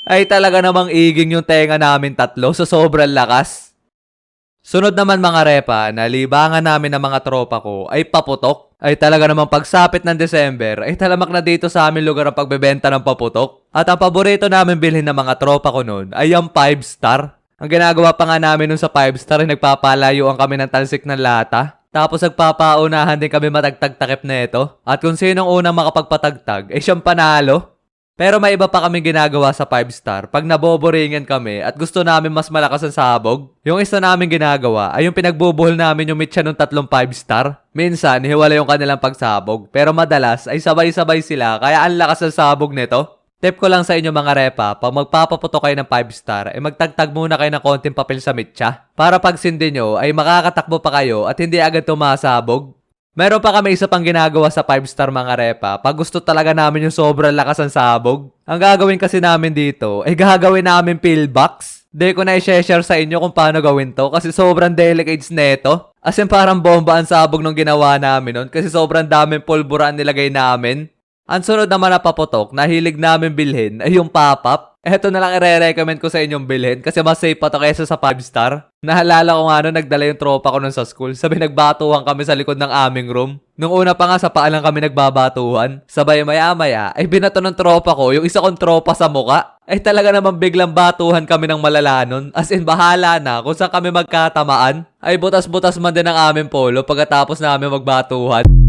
Ay talaga namang iging yung tenga namin tatlo sa sobrang lakas. Sunod naman mga repa, na libangan namin ng mga tropa ko ay paputok. Ay talaga namang pagsapit ng December ay talamak na dito sa aming lugar ang pagbebenta ng paputok. At ang paborito namin bilhin ng mga tropa ko noon ay yung 5 star. Ang ginagawa pa nga namin nun sa 5 star ay nagpapalayuan kami ng talsik ng lata. Tapos nagpapaunahan din kami matagtag-takip na ito. At kung sinong unang makapagpatagtag, eh siyang panalo. Pero may iba pa kami ginagawa sa 5 star pag naboboringan kami at gusto namin mas malakas ang sabog. Yung isa namin ginagawa ay yung pinagbubuhol namin yung mitya ng tatlong 5 star. Minsan, hiwala yung kanilang pagsabog pero madalas ay sabay-sabay sila kaya ang lakas ng sabog nito. Tip ko lang sa inyo mga repa, pag magpapaputo kayo ng 5 star, ay magtagtag muna kayo ng konting papel sa mitya. Para pag sindi nyo ay makakatakbo pa kayo at hindi agad tumasabog. Meron pa kami isa pang ginagawa sa 5 star mga repa. Pag gusto talaga namin yung sobrang lakas ng sabog, ang gagawin kasi namin dito ay gagawin namin pillbox. Di ko na i-share sa inyo kung paano gawin to kasi sobrang delicates neto. As in parang bomba ang sabog nung ginawa namin nun kasi sobrang daming pulbura ang nilagay namin. Ang sunod naman na paputok na hilig namin bilhin ay yung pop-up. Eto na lang i-recommend ko sa inyong bilhin kasi mas safe pa to kaysa sa 5 star. Nahalala ko nga nagdala yung tropa ko nun sa school. Sabi nagbatuhan kami sa likod ng aming room. Nung una pa nga sa paa lang kami nagbabatuhan. Sabay maya-maya ay binato ng tropa ko yung isa kong tropa sa muka. Ay talaga naman biglang batuhan kami ng malala nun. As in bahala na kung saan kami magkatamaan. Ay butas-butas man din ang aming polo pagkatapos namin magbatuhan.